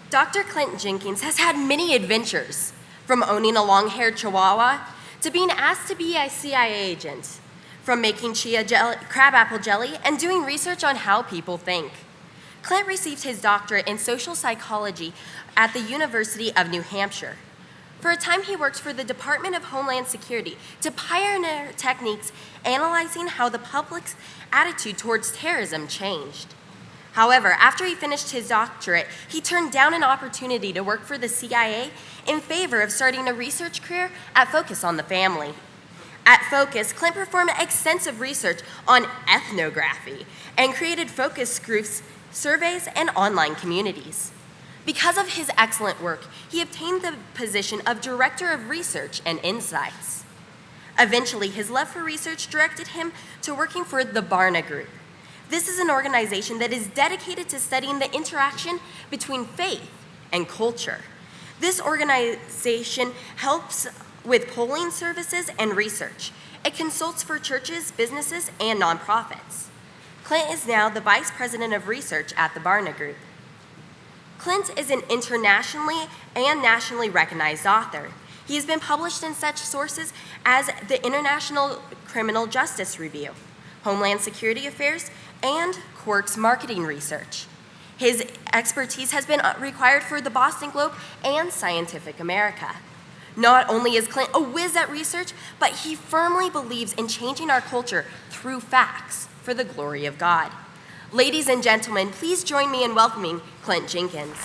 Dr. Clint Jenkins has had many adventures, from owning a long-haired chihuahua to being asked to be a CIA agent, from making crabapple jelly and doing research on how people think. Clint received his doctorate in social psychology at the University of New Hampshire. For a time, he worked for the Department of Homeland Security to pioneer techniques analyzing how the public's attitude towards terrorism changed. However, after he finished his doctorate, he turned down an opportunity to work for the CIA in favor of starting a research career at Focus on the Family. At Focus, Clint performed extensive research on ethnography and created focus groups, surveys, and online communities. Because of his excellent work, he obtained the position of Director of Research and Insights. Eventually, his love for research directed him to working for the Barna Group. This is an organization that is dedicated to studying the interaction between faith and culture. This organization helps with polling services and research. It consults for churches, businesses, and nonprofits. Clint is now the Vice President of Research at the Barna Group. Clint is an internationally and nationally recognized author. He has been published in such sources as the International Criminal Justice Review, Homeland Security Affairs, and Quark's Marketing Research. His expertise has been required for the Boston Globe and Scientific America. Not only is Clint a whiz at research, but he firmly believes in changing our culture through facts for the glory of God. Ladies and gentlemen, please join me in welcoming Clint Jenkins.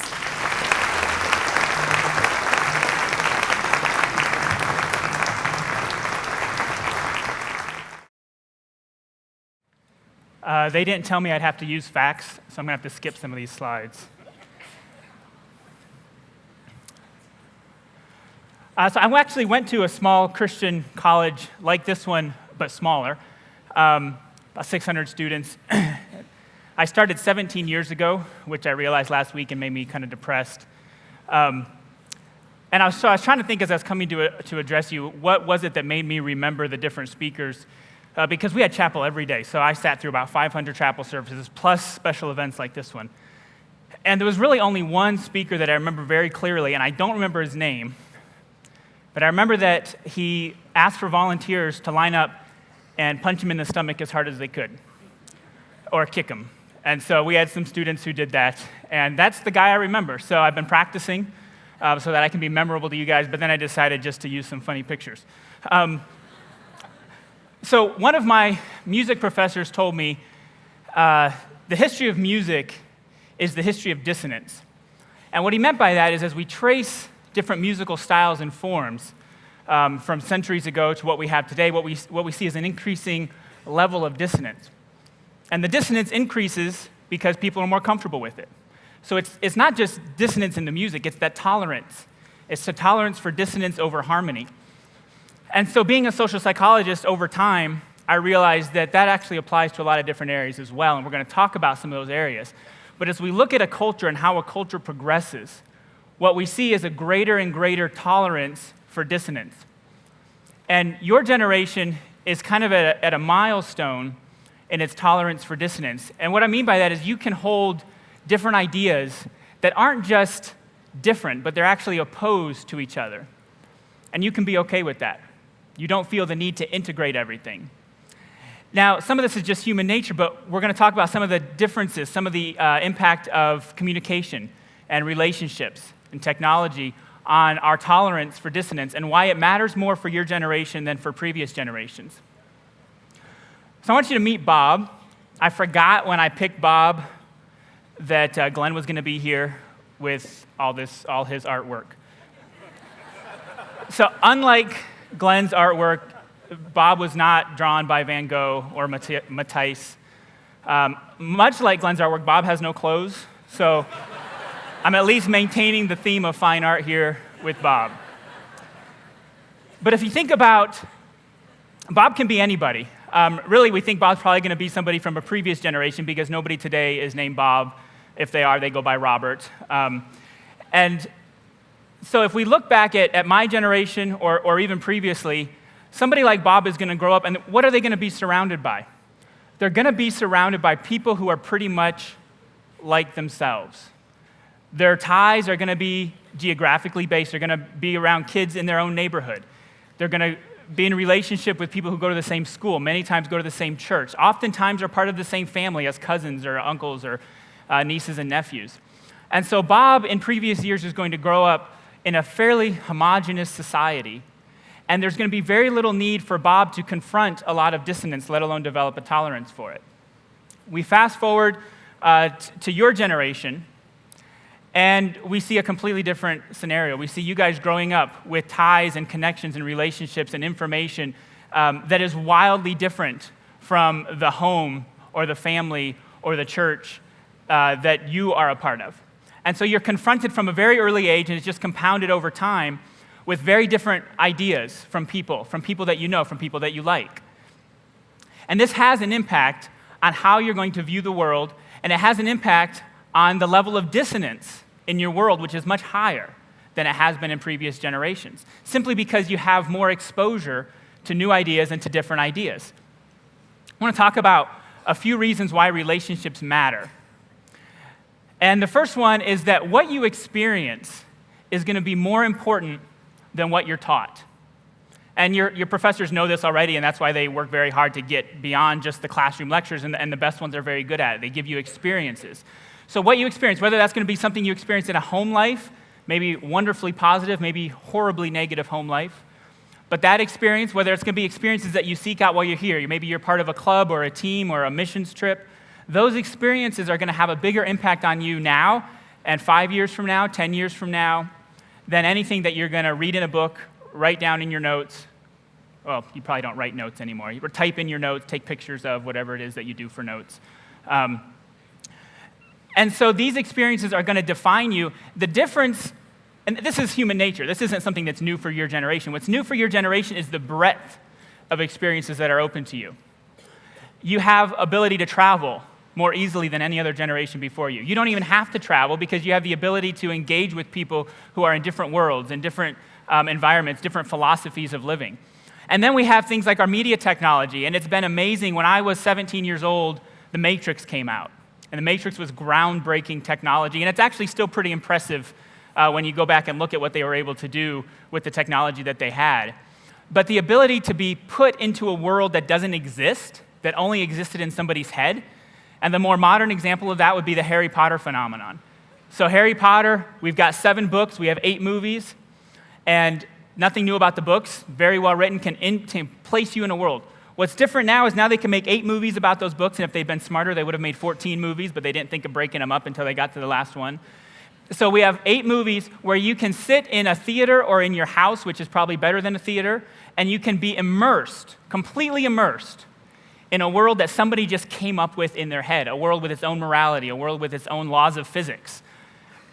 They didn't tell me I'd have to use facts, so I'm going to have to skip some of these slides. So I actually went to a small Christian college like this one, but smaller, about 600 students. I started 17 years ago, which I realized last week and made me kind of depressed. And I was trying to think as I was coming to address you, what was it that made me remember the different speakers? Because we had chapel every day, so I sat through about 500 chapel services, plus special events like this one. And there was really only one speaker that I remember very clearly, and I don't remember his name, but I remember that he asked for volunteers to line up and punch him in the stomach as hard as they could, or kick him. And so we had some students who did that, and that's the guy I remember. So I've been practicing so that I can be memorable to you guys, but then I decided just to use some funny pictures. So one of my music professors told me the history of music is the history of dissonance. And what he meant by that is as we trace different musical styles and forms from centuries ago to what we have today, what we see is an increasing level of dissonance. And the dissonance increases because people are more comfortable with it. So it's not just dissonance in the music, it's that tolerance. It's the tolerance for dissonance over harmony. And so being a social psychologist over time, I realized that actually applies to a lot of different areas as well, and we're going to talk about some of those areas. But as we look at a culture and how a culture progresses, what we see is a greater and greater tolerance for dissonance. And your generation is kind of at a milestone in its tolerance for dissonance. And what I mean by that is you can hold different ideas that aren't just different, but they're actually opposed to each other. And you can be okay with that. You don't feel the need to integrate everything. Now, some of this is just human nature, but we're going to talk about some of the differences, some of the impact of communication and relationships and technology on our tolerance for dissonance and why it matters more for your generation than for previous generations. So I want you to meet Bob. I forgot when I picked Bob that Glenn was going to be here with all his artwork. So unlike Glenn's artwork, Bob was not drawn by Van Gogh or Matisse. Much like Glenn's artwork, Bob has no clothes, so I'm at least maintaining the theme of fine art here with Bob. But if you think about, Bob can be anybody. Really, we think Bob's probably going to be somebody from a previous generation because nobody today is named Bob. If they are, they go by Robert. And so if we look back at my generation or even previously, somebody like Bob is going to grow up, and what are they going to be surrounded by? They're going to be surrounded by people who are pretty much like themselves. Their ties are going to be geographically based. They're going to be around kids in their own neighborhood. They're going to be in a relationship with people who go to the same school, many times go to the same church, oftentimes are part of the same family as cousins or uncles or nieces and nephews. And so Bob, in previous years, is going to grow up in a fairly homogenous society, and there's going to be very little need for Bob to confront a lot of dissonance, let alone develop a tolerance for it. We fast forward to your generation, and we see a completely different scenario. We see you guys growing up with ties and connections and relationships and information that is wildly different from the home or the family or the church that you are a part of. And so you're confronted from a very early age, and it's just compounded over time with very different ideas from people that you know, from people that you like. And this has an impact on how you're going to view the world, and it has an impact on the level of dissonance in your world, which is much higher than it has been in previous generations, simply because you have more exposure to new ideas and to different ideas. I want to talk about a few reasons why relationships matter. And the first one is that what you experience is going to be more important than what you're taught. And your professors know this already, and that's why they work very hard to get beyond just the classroom lectures, and the best ones are very good at it. They give you experiences. So what you experience, whether that's going to be something you experience in a home life, maybe wonderfully positive, maybe horribly negative home life, but that experience, whether it's going to be experiences that you seek out while you're here, maybe you're part of a club or a team or a missions trip, those experiences are going to have a bigger impact on you now and 5 years from now, 10 years from now, than anything that you're going to read in a book, write down in your notes. Well, you probably don't write notes anymore. You type in your notes, take pictures of whatever it is that you do for notes. And so these experiences are going to define you. The difference, and this is human nature. This isn't something that's new for your generation. What's new for your generation is the breadth of experiences that are open to you. You have ability to travel more easily than any other generation before you. You don't even have to travel because you have the ability to engage with people who are in different worlds, in different environments, different philosophies of living. And then we have things like our media technology, and it's been amazing. When I was 17 years old, The Matrix came out. And The Matrix was groundbreaking technology, and it's actually still pretty impressive when you go back and look at what they were able to do with the technology that they had. But the ability to be put into a world that doesn't exist, that only existed in somebody's head, and the more modern example of that would be the Harry Potter phenomenon. So Harry Potter, we've got 7 books, we have 8 movies, and nothing new about the books, very well written, can place you in a world. What's different now is now they can make 8 movies about those books, and if they'd been smarter, they would have made 14 movies, but they didn't think of breaking them up until they got to the last one. So we have 8 movies where you can sit in a theater or in your house, which is probably better than a theater, and you can be immersed, completely immersed, in a world that somebody just came up with in their head, a world with its own morality, a world with its own laws of physics.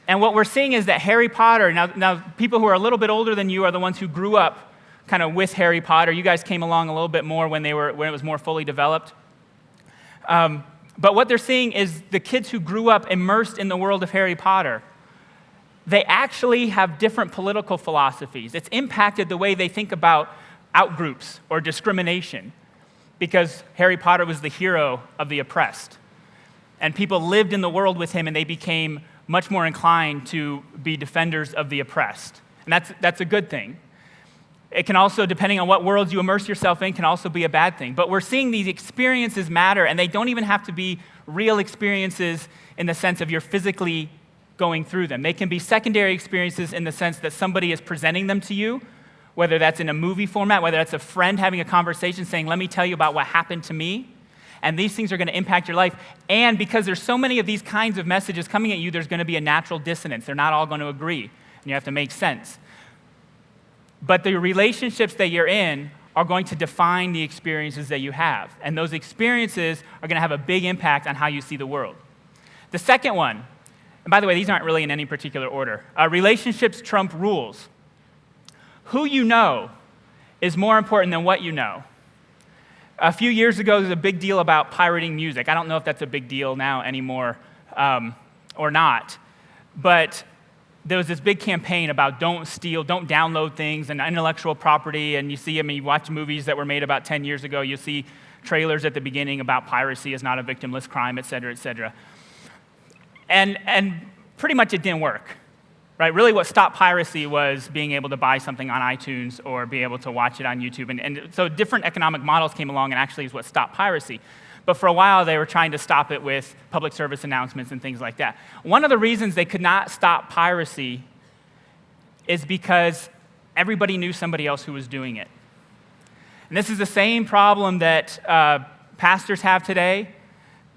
And what we're seeing is that Harry Potter, now people who are a little bit older than you are the ones who grew up kind of with Harry Potter. You guys came along a little bit more when it was more fully developed. But what they're seeing is the kids who grew up immersed in the world of Harry Potter, they actually have different political philosophies. It's impacted the way they think about outgroups or discrimination, because Harry Potter was the hero of the oppressed. And people lived in the world with him, and they became much more inclined to be defenders of the oppressed. And that's a good thing. It can also, depending on what worlds you immerse yourself in, can also be a bad thing. But we're seeing these experiences matter, and they don't even have to be real experiences in the sense of you're physically going through them. They can be secondary experiences in the sense that somebody is presenting them to you, whether that's in a movie format, whether that's a friend having a conversation saying, let me tell you about what happened to me. And these things are going to impact your life. And because there's so many of these kinds of messages coming at you, there's going to be a natural dissonance. They're not all going to agree, and you have to make sense. But the relationships that you're in are going to define the experiences that you have. And those experiences are going to have a big impact on how you see the world. The second one, and by the way, these aren't really in any particular order, relationships trump rules. Who you know is more important than what you know. A few years ago, there was a big deal about pirating music. I don't know if that's a big deal now anymore or not. But there was this big campaign about don't steal, don't download things, and intellectual property. And you watch movies that were made about 10 years ago, you see trailers at the beginning about piracy is not a victimless crime, et cetera, et cetera. And pretty much it didn't work. Right? Really what stopped piracy was being able to buy something on iTunes or be able to watch it on YouTube. And so different economic models came along and actually is what stopped piracy. But for a while, they were trying to stop it with public service announcements and things like that. One of the reasons they could not stop piracy is because everybody knew somebody else who was doing it. And this is the same problem that pastors have today,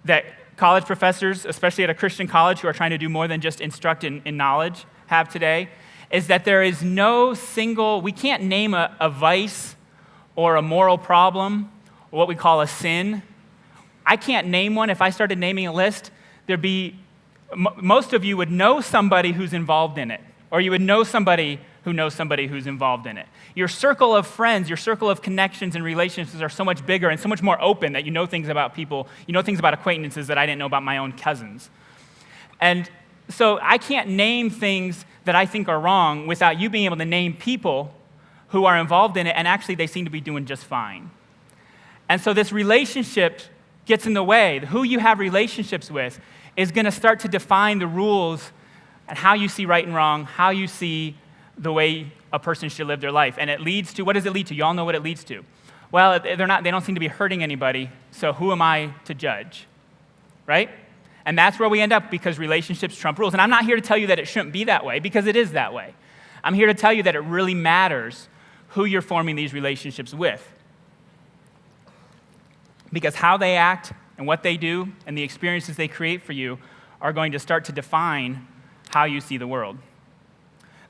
that college professors, especially at a Christian college who are trying to do more than just instruct in knowledge, have today, is that there is no single, we can't name a vice or a moral problem or what we call a sin. I can't name one. If I started naming a list, there'd be, most of you would know somebody who's involved in it, or you would know somebody who knows somebody who's involved in it. Your circle of friends, your circle of connections and relationships are so much bigger and so much more open that you know things about people, you know things about acquaintances that I didn't know about my own cousins. And so I can't name things that I think are wrong without you being able to name people who are involved in it, and actually they seem to be doing just fine. And so this relationship gets in the way. Who you have relationships with is going to start to define the rules and how you see right and wrong, how you see the way a person should live their life. And it leads to, what does it lead to? You all know what it leads to. Well, they don't seem to be hurting anybody, so who am I to judge, right? And that's where we end up because relationships trump rules. And I'm not here to tell you that it shouldn't be that way, because it is that way. I'm here to tell you that it really matters who you're forming these relationships with. Because how they act and what they do and the experiences they create for you are going to start to define how you see the world.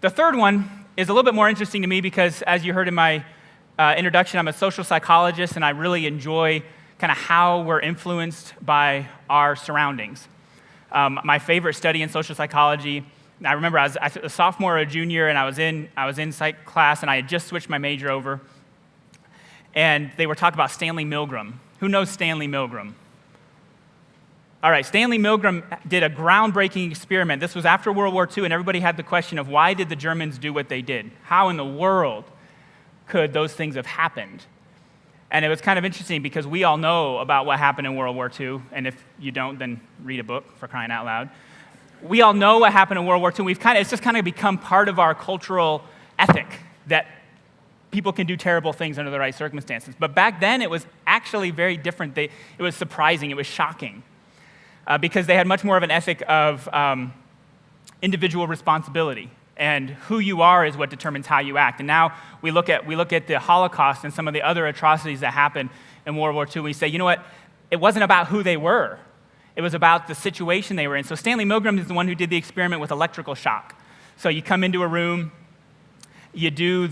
The third one is a little bit more interesting to me because, as you heard in my introduction, I'm a social psychologist, and I really enjoy kind of how we're influenced by our surroundings. My favorite study in social psychology, I remember I was a sophomore or a junior, and I was in psych class, and I had just switched my major over, and they were talking about Stanley Milgram. Who knows Stanley Milgram? All right, Stanley Milgram did a groundbreaking experiment. This was after World War II, and everybody had the question of why did the Germans do what they did? How in the world could those things have happened? And it was kind of interesting because we all know about what happened in World War II, and if you don't, then read a book, for crying out loud. We all know what happened in World War II. It's just kind of become part of our cultural ethic that people can do terrible things under the right circumstances. But back then, it was actually very different. It was surprising. It was shocking because they had much more of an ethic of individual responsibility. And who you are is what determines how you act. And now we look at the Holocaust and some of the other atrocities that happened in World War II, and we say, you know what? It wasn't about who they were. It was about the situation they were in. So Stanley Milgram is the one who did the experiment with electrical shock. So you come into a room, you do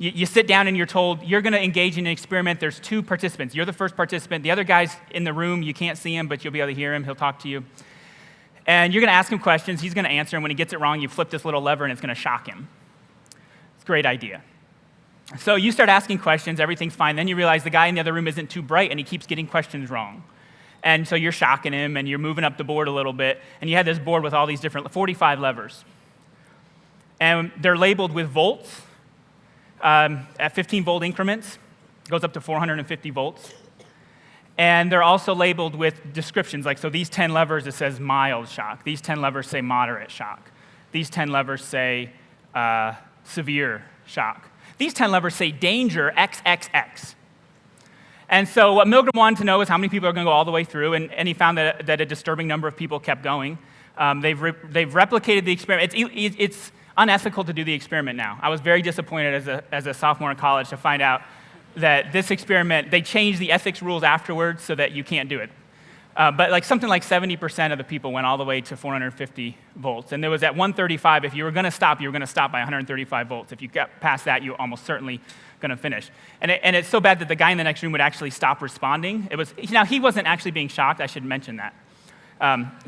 you sit down and you're told, you're going to engage in an experiment. There's two participants. You're the first participant. The other guy's in the room. You can't see him, but you'll be able to hear him. He'll talk to you. And you're going to ask him questions. He's going to answer. And when he gets it wrong, you flip this little lever, and it's going to shock him. It's a great idea. So you start asking questions. Everything's fine. Then you realize the guy in the other room isn't too bright, and he keeps getting questions wrong. And so you're shocking him, and you're moving up the board a little bit. And you have this board with all these different 45 levers. And they're labeled with volts at 15-volt increments. It goes up to 450 volts. And they're also labeled with descriptions, like, so these 10 levers, it says mild shock. These 10 levers say moderate shock. These 10 levers say severe shock. These 10 levers say danger XXX. And so what Milgram wanted to know is how many people are going to go all the way through, and he found that a disturbing number of people kept going. They've replicated the experiment. It's unethical to do the experiment now. I was very disappointed as a sophomore in college to find out that this experiment, they changed the ethics rules afterwards so that you can't do it. But something like 70% of the people went all the way to 450 volts. And there was at 135, if you were going to stop, you were going to stop by 135 volts. If you got past that, you were almost certainly going to finish. And it's so bad that the guy in the next room would actually stop responding. Now, he wasn't actually being shocked. I should mention that.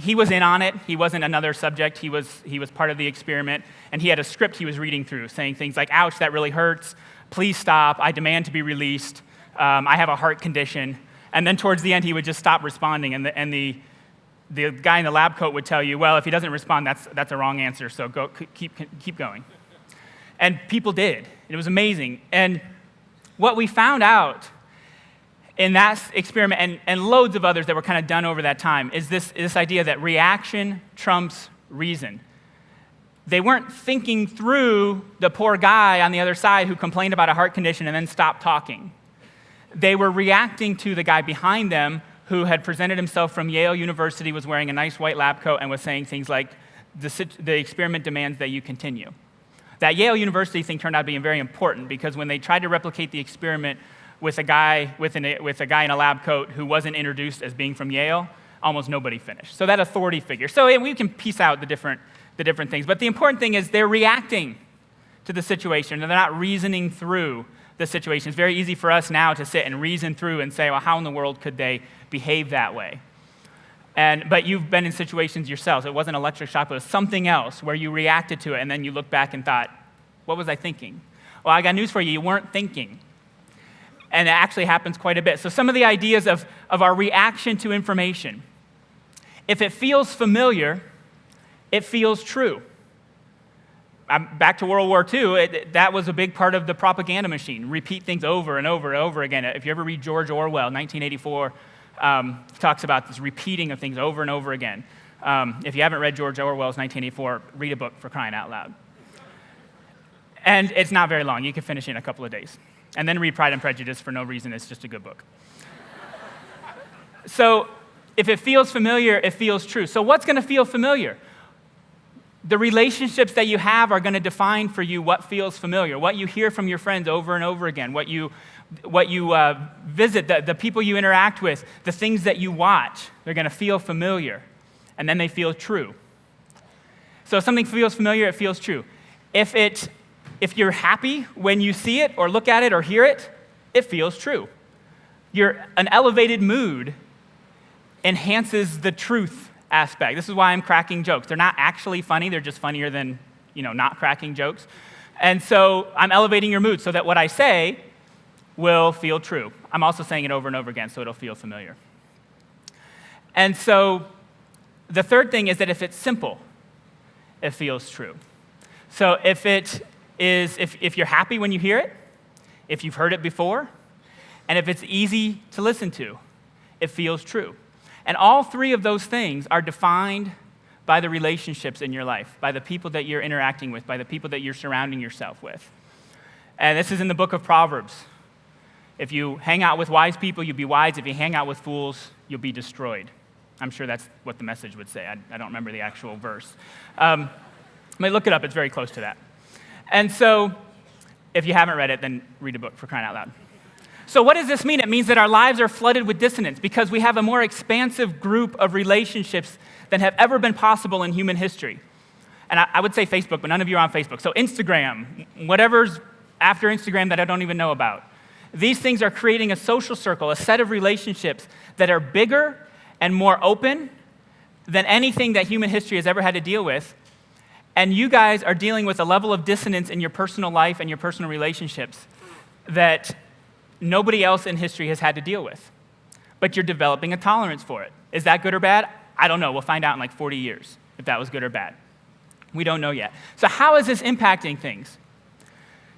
He was in on it. He wasn't another subject. He was part of the experiment. And he had a script he was reading through, saying things like, ouch, that really hurts. Please stop. I demand to be released. I have a heart condition. And then towards the end, he would just stop responding. And the guy in the lab coat would tell you, well, if he doesn't respond, that's a wrong answer, so keep going. And people did. It was amazing. And what we found out in that experiment, and loads of others that were kind of done over that time, is this idea that reaction trumps reason. They weren't thinking through the poor guy on the other side who complained about a heart condition and then stopped talking. They were reacting to the guy behind them who had presented himself from Yale University, was wearing a nice white lab coat, and was saying things like, the experiment demands that you continue. That Yale University thing turned out being very important because when they tried to replicate the experiment with a guy in a lab coat who wasn't introduced as being from Yale, almost nobody finished. So that authority figure. So we can piece out the different things. But the important thing is they're reacting to the situation, and they're not reasoning through the situation. It's very easy for us now to sit and reason through and say, well, how in the world could they behave that way? But you've been in situations yourselves. It wasn't electric shock, but it was something else where you reacted to it, and then you look back and thought, what was I thinking? Well, I got news for you. You weren't thinking. And it actually happens quite a bit. So some of the ideas of our reaction to information. If it feels familiar, it feels true. Back to World War II, that was a big part of the propaganda machine. Repeat things over and over and over again. If you ever read George Orwell, 1984, talks about this repeating of things over and over again. If you haven't read George Orwell's 1984, read a book, for crying out loud. And it's not very long. You can finish it in a couple of days. And then read Pride and Prejudice for no reason. It's just a good book. So if it feels familiar, it feels true. So what's going to feel familiar? The relationships that you have are going to define for you what feels familiar, what you hear from your friends over and over again, what you visit, the people you interact with, the things that you watch, they're going to feel familiar, and then they feel true. So if something feels familiar, it feels true. If you're happy when you see it or look at it or hear it, it feels true. An elevated mood enhances the truth aspect. This is why I'm cracking jokes. They're not actually funny. They're just funnier than, not cracking jokes. And so I'm elevating your mood so that what I say will feel true. I'm also saying it over and over again so it'll feel familiar. And so the third thing is that if it's simple, it feels true. So if you're happy when you hear it, if you've heard it before, and if it's easy to listen to, it feels true. And all three of those things are defined by the relationships in your life, by the people that you're interacting with, by the people that you're surrounding yourself with. And this is in the book of Proverbs. If you hang out with wise people, you'll be wise. If you hang out with fools, you'll be destroyed. I'm sure that's what the message would say. I don't remember the actual verse. Look it up. It's very close to that. And so if you haven't read it, then read a book, for crying out loud. So what does this mean? It means that our lives are flooded with dissonance because we have a more expansive group of relationships than have ever been possible in human history. And I would say Facebook, but none of you are on Facebook. So Instagram, whatever's after Instagram that I don't even know about. These things are creating a social circle, a set of relationships that are bigger and more open than anything that human history has ever had to deal with. And you guys are dealing with a level of dissonance in your personal life and your personal relationships that nobody else in history has had to deal with. But you're developing a tolerance for it. Is that good or bad? I don't know. We'll find out in like 40 years if that was good or bad. We don't know yet. So how is this impacting things?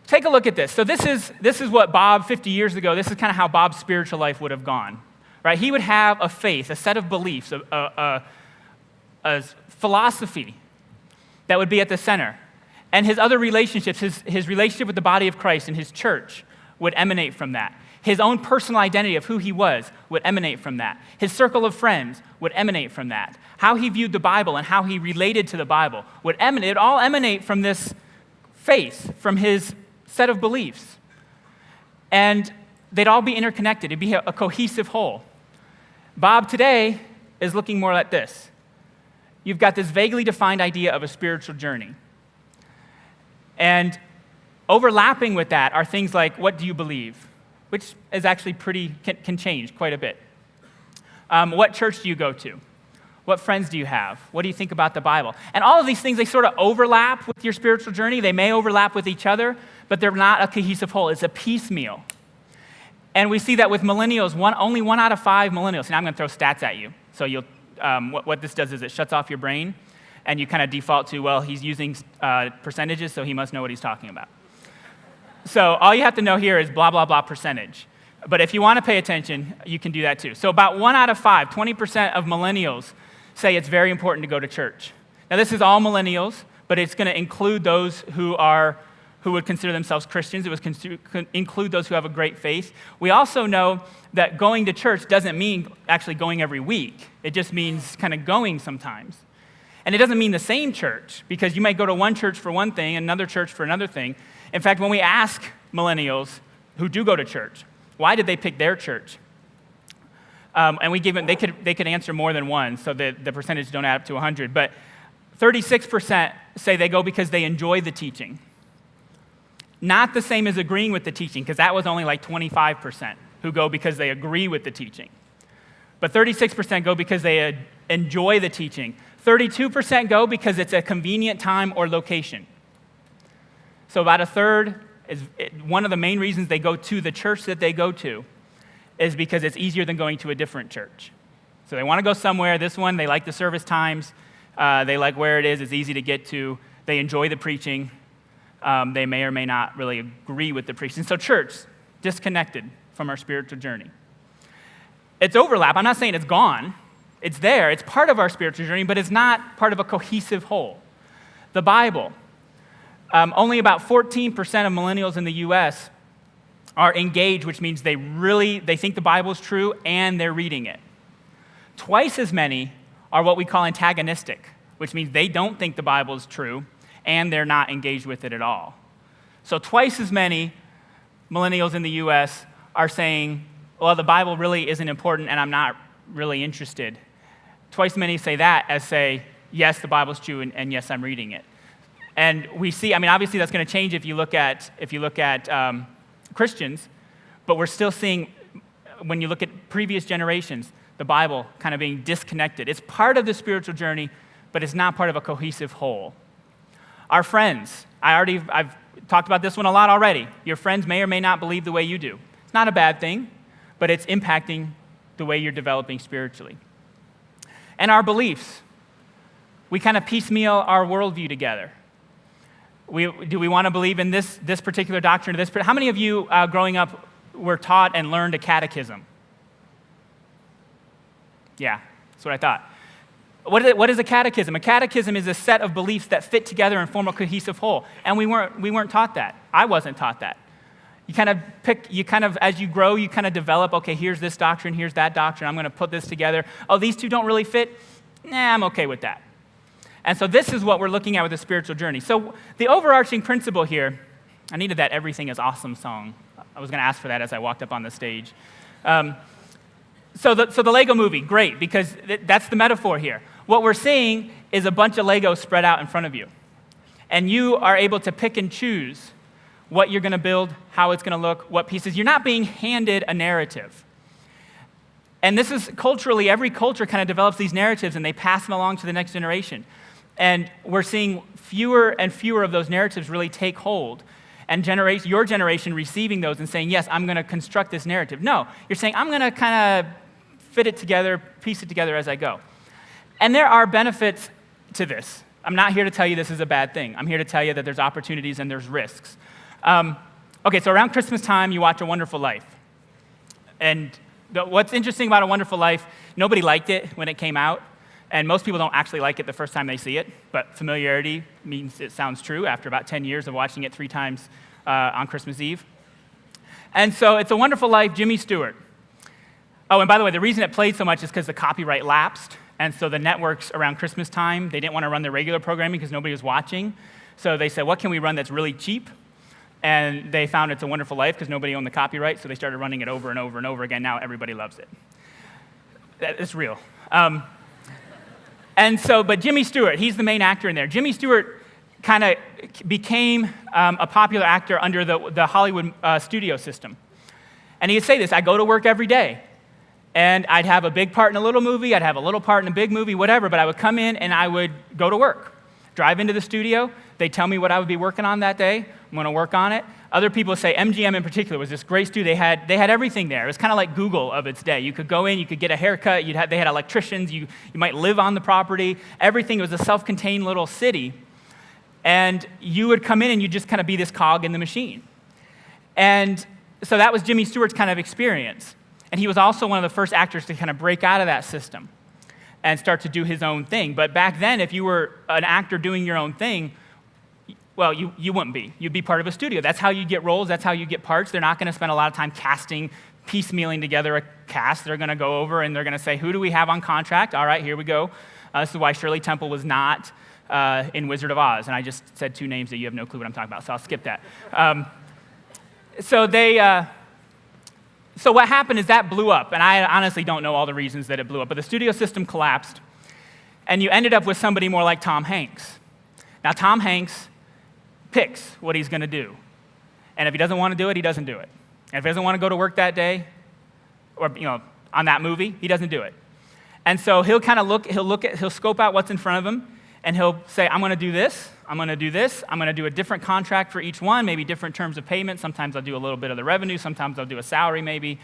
Take a look at this. So this is what Bob, 50 years ago, this is kind of how Bob's spiritual life would have gone. Right? He would have a faith, a set of beliefs, a philosophy that would be at the center. And his other relationships, his relationship with the body of Christ and his church would emanate from that. His own personal identity of who he was would emanate from that. His circle of friends would emanate from that. How he viewed the Bible and how he related to the Bible would emanate. It would all emanate from this faith, from his set of beliefs. And they'd all be interconnected. It'd be a cohesive whole. Bob today is looking more like this. You've got this vaguely defined idea of a spiritual journey. And overlapping with that are things like, what do you believe? Which is actually can change quite a bit. What church do you go to? What friends do you have? What do you think about the Bible? And all of these things, they sort of overlap with your spiritual journey. They may overlap with each other, but they're not a cohesive whole. It's a piecemeal. And we see that with millennials, only 1 out of 5 millennials. Now I'm going to throw stats at you. So what this does is it shuts off your brain, and you kind of default to, well, he's using percentages, so he must know what he's talking about. So all you have to know here is blah, blah, blah percentage. But if you want to pay attention, you can do that too. So about 1 out of 5, 20% of millennials say it's very important to go to church. Now, this is all millennials, but it's going to include those who would consider themselves Christians. It would include those who have a great faith. We also know that going to church doesn't mean actually going every week. It just means kind of going sometimes. And it doesn't mean the same church, because you might go to one church for one thing, another church for another thing. In fact, when we ask millennials who do go to church, why did they pick their church? And we give them, they could answer more than one, so the percentage don't add up to 100. But 36% say they go because they enjoy the teaching. Not the same as agreeing with the teaching, because that was only like 25% who go because they agree with the teaching. But 36% go because they enjoy the teaching. 32% go because it's a convenient time or location. So about a third is one of the main reasons they go to the church that they go to is because it's easier than going to a different church. So they want to go somewhere. This one, they like the service times. They like where it is. It's easy to get to. They enjoy the preaching. They may or may not really agree with the preaching. So church, disconnected from our spiritual journey. It's overlap. I'm not saying it's gone. It's there. It's part of our spiritual journey, but it's not part of a cohesive whole. The Bible. Only about 14% of millennials in the U.S. are engaged, which means they think the Bible is true and they're reading it. Twice as many are what we call antagonistic, which means they don't think the Bible is true and they're not engaged with it at all. So twice as many millennials in the U.S. are saying, well, the Bible really isn't important and I'm not really interested. Twice as many say that as say, yes, the Bible's true and yes, I'm reading it. And we see, obviously that's going to change if you look at Christians, but we're still seeing, when you look at previous generations, the Bible kind of being disconnected. It's part of the spiritual journey, but it's not part of a cohesive whole. Our friends, I've talked about this one a lot already. Your friends may or may not believe the way you do. It's not a bad thing, but it's impacting the way you're developing spiritually. And our beliefs, we kind of piecemeal our worldview together. Do we want to believe in this particular doctrine? How many of you growing up were taught and learned a catechism? Yeah, that's what I thought. What is a catechism? A catechism is a set of beliefs that fit together and form a cohesive whole. And we weren't taught that. I wasn't taught that. As you grow, you kind of develop, okay, here's this doctrine, here's that doctrine, I'm going to put this together. Oh, these two don't really fit? Nah, I'm okay with that. And so this is what we're looking at with the spiritual journey. So the overarching principle here, I needed that Everything is Awesome song. I was going to ask for that as I walked up on the stage. So the Lego movie, great, because that's the metaphor here. What we're seeing is a bunch of Legos spread out in front of you. And you are able to pick and choose what you're going to build, how it's going to look, what pieces. You're not being handed a narrative. And this is culturally, every culture kind of develops these narratives and they pass them along to the next generation. And we're seeing fewer and fewer of those narratives really take hold. And your generation receiving those and saying, yes, I'm going to construct this narrative. No, you're saying, I'm going to kind of fit it together, piece it together as I go. And there are benefits to this. I'm not here to tell you this is a bad thing. I'm here to tell you that there's opportunities and there's risks. Okay, so around Christmas time, you watch A Wonderful Life. And what's interesting about A Wonderful Life, nobody liked it when it came out. And most people don't actually like it the first time they see it, but familiarity means it sounds true after about 10 years of watching it 3 times on Christmas Eve. And so it's A Wonderful Life, Jimmy Stewart. Oh, and by the way, the reason it played so much is because the copyright lapsed, and so the networks around Christmas time, they didn't want to run their regular programming because nobody was watching. So they said, what can we run that's really cheap? And they found It's a Wonderful Life because nobody owned the copyright, so they started running it over and over and over again. Now everybody loves it. It's real. But Jimmy Stewart, he's the main actor in there. Jimmy Stewart kind of became a popular actor under the Hollywood studio system. And he would say this, I go to work every day, and I'd have a big part in a little movie, I'd have a little part in a big movie, whatever, but I would come in and I would go to work, drive into the studio, they'd tell me what I would be working on that day, I'm going to work on it. Other people say, MGM in particular was this great studio. They had everything there. It was kind of like Google of its day. You could go in, you could get a haircut, they had electricians, you might live on the property. Everything, it was a self-contained little city. And you would come in and you'd just kind of be this cog in the machine. And so that was Jimmy Stewart's kind of experience. And he was also one of the first actors to kind of break out of that system. and start to do his own thing. But back then, if you were an actor doing your own thing, well, you wouldn't be. You'd be part of a studio. That's how you get roles. That's how you get parts. They're not going to spend a lot of time casting, piecemealing together a cast. They're going to go over and they're going to say, who do we have on contract? All right, here we go. This is why Shirley Temple was not in Wizard of Oz. And I just said two names that you have no clue what I'm talking about, so I'll skip that. So what happened is that blew up. And I honestly don't know all the reasons that it blew up. But the studio system collapsed. And you ended up with somebody more like Tom Hanks. Now, Tom Hanks picks what he's going to do. And if he doesn't want to do it, he doesn't do it. And if he doesn't want to go to work that day, or on that movie, he doesn't do it. And so he'll kind of he'll scope out what's in front of him, and he'll say, I'm going to do this, I'm going to do this, I'm going to do a different contract for each one, maybe different terms of payment. Sometimes I'll do a little bit of the revenue, sometimes I'll do a salary maybe.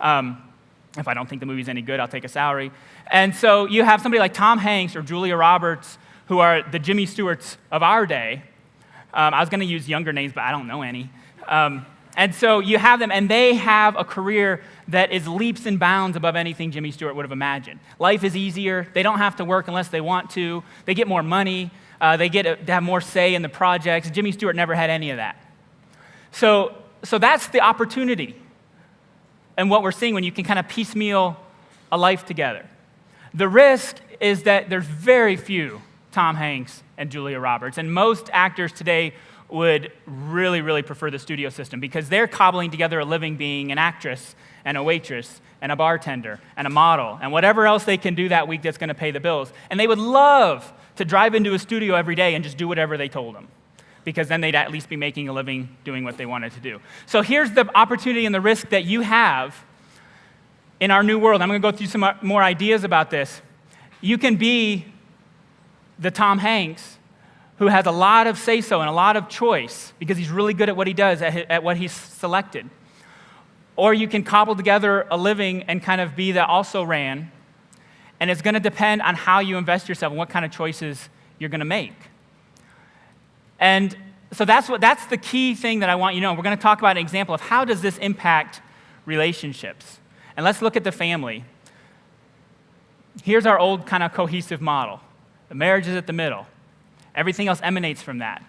If I don't think the movie's any good, I'll take a salary. And so you have somebody like Tom Hanks or Julia Roberts, who are the Jimmy Stewarts of our day. I was going to use younger names, but I don't know any. And so you have them, and they have a career that is leaps and bounds above anything Jimmy Stewart would have imagined. Life is easier. They don't have to work unless they want to. They get more money. They get to have more say in the projects. Jimmy Stewart never had any of that. So that's the opportunity and what we're seeing when you can kind of piecemeal a life together. The risk is that there's very few Tom Hanks and Julia Roberts, and most actors today would really, really prefer the studio system because they're cobbling together a living being an actress and a waitress and a bartender and a model and whatever else they can do that week that's going to pay the bills. And they would love to drive into a studio every day and just do whatever they told them because then they'd at least be making a living doing what they wanted to do. So here's the opportunity and the risk that you have in our new world. I'm going to go through some more ideas about this. You can be the Tom Hanks who has a lot of say-so and a lot of choice because he's really good at what he does, at what he's selected. Or you can cobble together a living and kind of be the also-ran, and it's going to depend on how you invest yourself and what kind of choices you're going to make. And so that's the key thing that I want you to know. We're going to talk about an example of how does this impact relationships. And let's look at the family. Here's our old kind of cohesive model. The marriage is at the middle. Everything else emanates from that.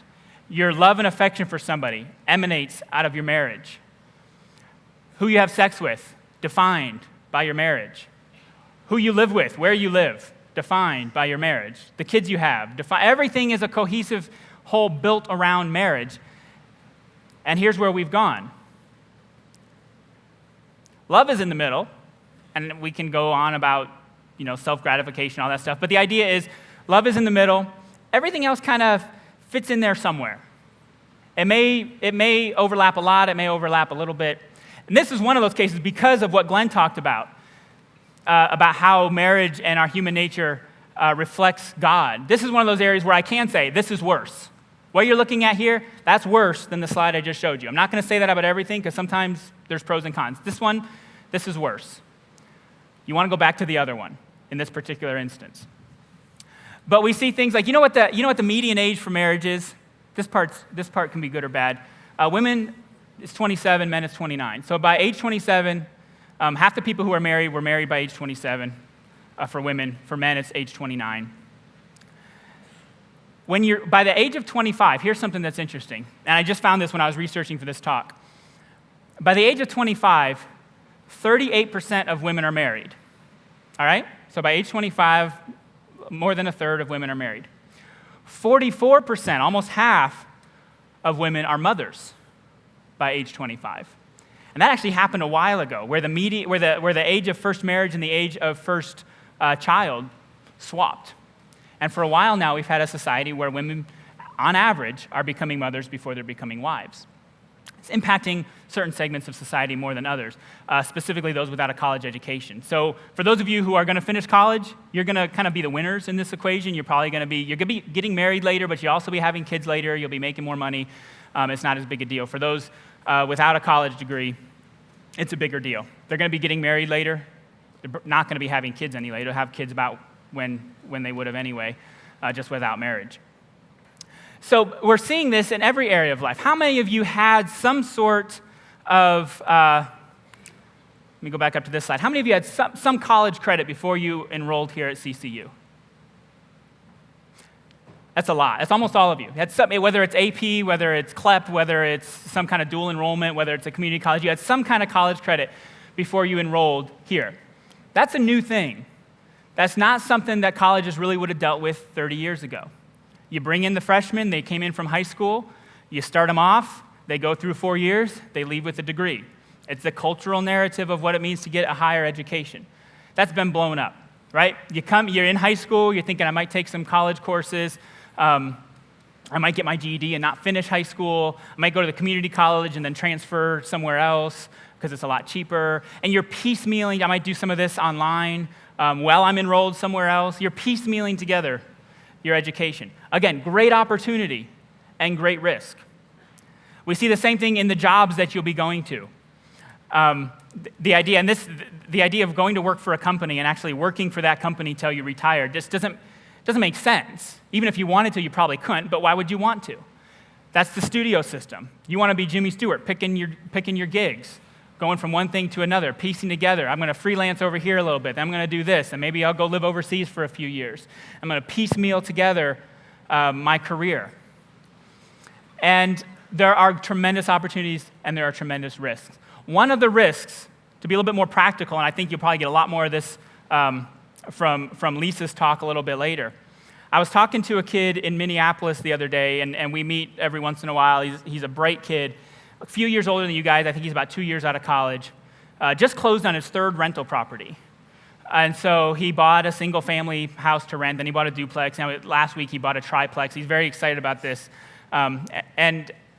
Your love and affection for somebody emanates out of your marriage. Who you have sex with, defined by your marriage. Who you live with, where you live, defined by your marriage. The kids you have, everything is a cohesive whole built around marriage. And here's where we've gone. Love is in the middle, and we can go on about, self-gratification, all that stuff. But the idea is love is in the middle. Everything else kind of fits in there somewhere. It may overlap a lot. It may overlap a little bit. And this is one of those cases because of what Glenn talked about how marriage and our human nature reflects God. This is one of those areas where I can say, this is worse. What you're looking at here, that's worse than the slide I just showed you. I'm not going to say that about everything because sometimes there's pros and cons. This is worse. You want to go back to the other one in this particular instance. But we see things like, you know what the median age for marriage is? This part can be good or bad. Women is 27, men is 29. So by age 27, half the people who are married were married by age 27 for women. For men, it's age 29. When you're by the age of 25, here's something that's interesting. And I just found this when I was researching for this talk. By the age of 25, 38% of women are married. All right? So by age 25, more than a third of women are married. 44%, almost half of women are mothers by age 25. And that actually happened a while ago, where the age of first marriage and the age of first child swapped. And for a while now, we've had a society where women, on average, are becoming mothers before they're becoming wives. It's impacting certain segments of society more than others, specifically those without a college education. So for those of you who are going to finish college, you're going to kind of be the winners in this equation. You're going to be getting married later, but you'll also be having kids later. You'll be making more money. It's not as big a deal. For those without a college degree, it's a bigger deal. They're going to be getting married later. They're not going to be having kids any later. They'll have kids about when they would have anyway, just without marriage. So we're seeing this in every area of life. How many of you had some sort of me go back up to this slide. How many of you had some college credit before you enrolled here at CCU? That's a lot. That's almost all of you. Had some, whether it's AP, whether it's CLEP, whether it's some kind of dual enrollment, whether it's a community college, you had some kind of college credit before you enrolled here. That's a new thing. That's not something that colleges really would have dealt with 30 years ago. You bring in the freshmen, they came in from high school, you start them off, they go through 4 years, they leave with a degree. It's the cultural narrative of what it means to get a higher education. That's been blown up, right? You're in high school, you're thinking, I might take some college courses, I might get my GED and not finish high school, I might go to the community college and then transfer somewhere else because it's a lot cheaper, and you're piecemealing, I might do some of this online while I'm enrolled somewhere else. You're piecemealing together your education. Again, great opportunity and great risk. We see the same thing in the jobs that you'll be going to. The idea of going to work for a company and actually working for that company till you retire just doesn't make sense. Even if you wanted to, you probably couldn't, but why would you want to? That's the studio system. You want to be Jimmy Stewart, picking your gigs, going from one thing to another, piecing together. I'm going to freelance over here a little bit, then I'm going to do this, and maybe I'll go live overseas for a few years. I'm going to piecemeal together my career. And there are tremendous opportunities and there are tremendous risks. One of the risks, to be a little bit more practical, and I think you'll probably get a lot more of this from Lisa's talk a little bit later. I was talking to a kid in Minneapolis the other day, and we meet every once in a while. He's a bright kid, a few years older than you guys. I think he's about 2 years out of college. Just closed on his third rental property. And so he bought a single-family house to rent, then he bought a duplex. Now, last week he bought a triplex. He's very excited about this.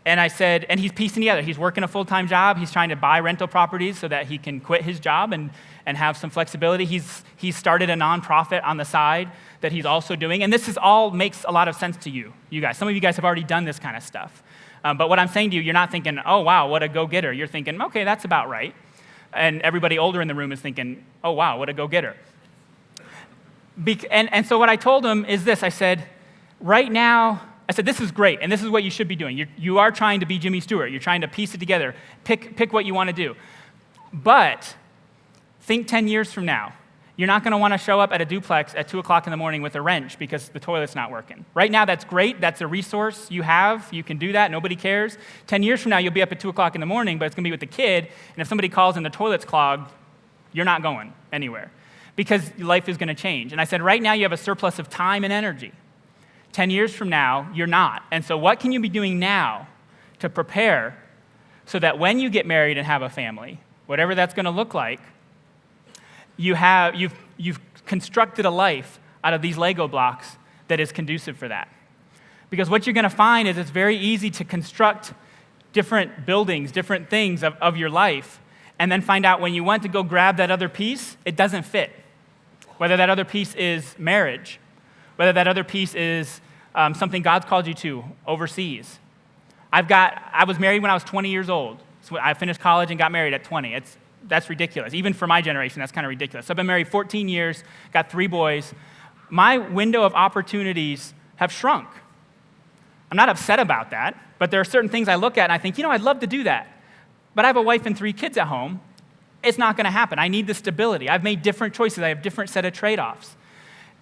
And I said, and he's piecing together. He's working a full-time job. He's trying to buy rental properties so that he can quit his job and have some flexibility. He's started a nonprofit on the side that he's also doing. And this all makes a lot of sense to you guys. Some of you guys have already done this kind of stuff. But what I'm saying to you, you're not thinking, oh, wow, what a go-getter. You're thinking, okay, that's about right. And everybody older in the room is thinking, oh, wow, what a go-getter. And so what I told him is this. I said, right now, this is great, and this is what you should be doing. You are trying to be Jimmy Stewart. You're trying to piece it together, pick what you want to do. But think 10 years from now. You're not going to want to show up at a duplex at 2 o'clock in the morning with a wrench because the toilet's not working. Right now, that's great. That's a resource you have. You can do that. Nobody cares. 10 years from now, you'll be up at 2 o'clock in the morning, but it's going to be with the kid, and if somebody calls and the toilet's clogged, you're not going anywhere because life is going to change. And I said, right now, you have a surplus of time and energy. 10 years from now, you're not. And so what can you be doing now to prepare so that when you get married and have a family, whatever that's going to look like, you've constructed a life out of these Lego blocks that is conducive for that. Because what you're going to find is it's very easy to construct different buildings, different things of your life, and then find out when you want to go grab that other piece, it doesn't fit. Whether that other piece is marriage, whether that other piece is something God's called you to overseas. I was married when I was 20 years old. So I finished college and got married at 20. That's ridiculous. Even for my generation, that's kind of ridiculous. So I've been married 14 years, got 3 boys. My window of opportunities have shrunk. I'm not upset about that, but there are certain things I look at and I think, I'd love to do that. But I have a wife and 3 kids at home. It's not going to happen. I need the stability. I've made different choices. I have different set of trade-offs.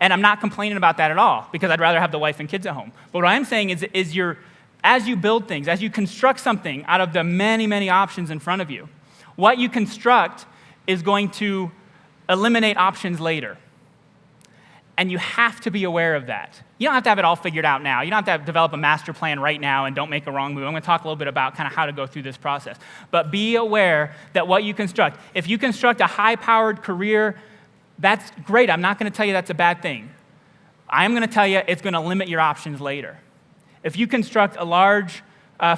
And I'm not complaining about that at all because I'd rather have the wife and kids at home. But what I'm saying is as you build things, as you construct something out of the many, many options in front of you, what you construct is going to eliminate options later. And you have to be aware of that. You don't have to have it all figured out now. You don't have to develop a master plan right now and don't make a wrong move. I'm going to talk a little bit about kind of how to go through this process. But be aware that what you construct, if you construct a high-powered career, that's great. I'm not going to tell you that's a bad thing. I'm going to tell you it's going to limit your options later. If you construct a large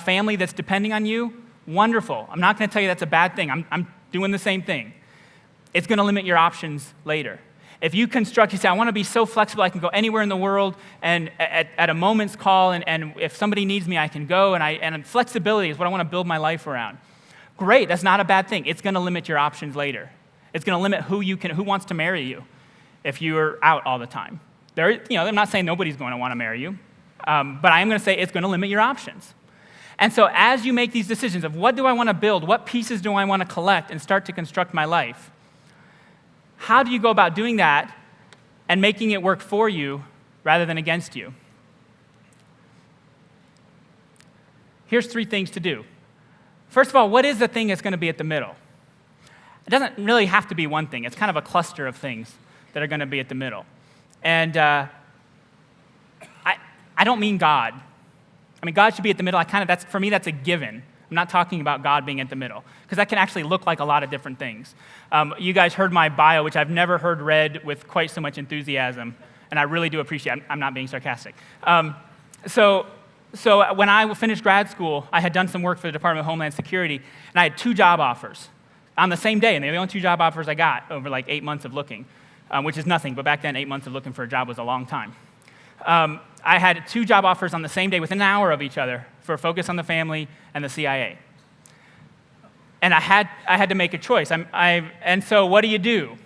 family that's depending on you, wonderful. I'm not going to tell you that's a bad thing. I'm doing the same thing. It's going to limit your options later. If you construct, you say, I want to be so flexible, I can go anywhere in the world, and at a moment's call, and if somebody needs me, I can go, and flexibility is what I want to build my life around. Great, that's not a bad thing. It's going to limit your options later. It's going to limit who wants to marry you if you're out all the time. I'm not saying nobody's going to want to marry you, but I am going to say it's going to limit your options. And so as you make these decisions of what do I want to build, what pieces do I want to collect and start to construct my life, how do you go about doing that and making it work for you rather than against you? Here's 3 things to do. First of all, what is the thing that's going to be at the middle? It doesn't really have to be one thing. It's kind of a cluster of things that are going to be at the middle. And I don't mean God. I mean, God should be at the middle. For me, that's a given. I'm not talking about God being at the middle, because that can actually look like a lot of different things. You guys heard my bio, which I've never heard read with quite so much enthusiasm, and I really do appreciate it. I'm not being sarcastic. So when I finished grad school, I had done some work for the Department of Homeland Security, and I had 2 job offers on the same day, and they were the only 2 job offers I got over like 8 months of looking, which is nothing, but back then 8 months of looking for a job was a long time. I had 2 job offers on the same day within an hour of each other for Focus on the Family and the CIA. And I had to make a choice. And so what do you do?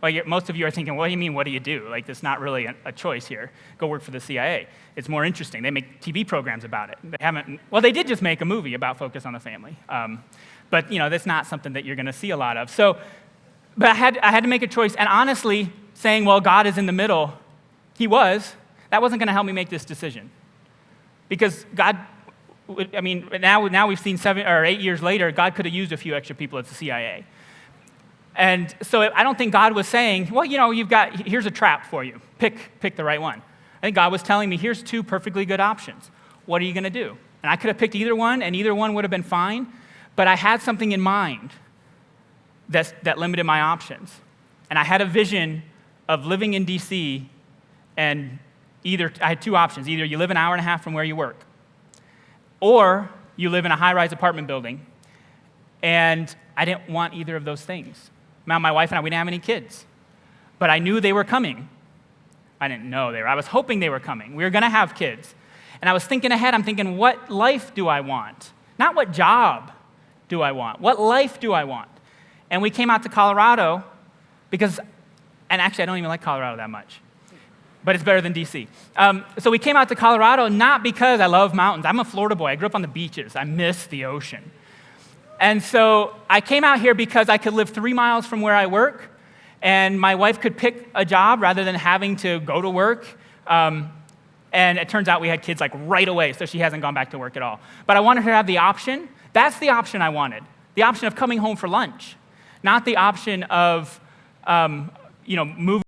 Well, most of you are thinking, what do you mean, what do you do? Like, that's not really a choice here. Go work for the CIA. It's more interesting. They make TV programs about it. They did just make a movie about Focus on the Family. But, that's not something that you're going to see a lot of. But I had to make a choice. And honestly, saying, well, God is in the middle, that wasn't going to help me make this decision. Because God, now we've seen 7 or 8 years later, God could have used a few extra people at the CIA. And so I don't think God was saying, well, here's a trap for you. Pick the right one. I think God was telling me, here's 2 perfectly good options. What are you going to do? And I could have picked either one, and either one would have been fine. But I had something in mind that limited my options. And I had a vision of living in D.C. and I had 2 options. Either you live an hour and a half from where you work, or you live in a high-rise apartment building. And I didn't want either of those things. Now, my wife and we didn't have any kids, but I knew they were coming. I didn't know they were. I was hoping they were coming. We were going to have kids. And I was thinking ahead. I'm thinking, what life do I want? Not what job do I want. What life do I want? And we came out to Colorado and actually, I don't even like Colorado that much, but it's better than D.C. So we came out to Colorado not because I love mountains. I'm a Florida boy. I grew up on the beaches. I miss the ocean. And so I came out here because I could live 3 miles from where I work, and my wife could pick a job rather than having to go to work. And it turns out we had kids like right away, so she hasn't gone back to work at all. But I wanted her to have the option. That's the option I wanted. The option of coming home for lunch, not the option of moving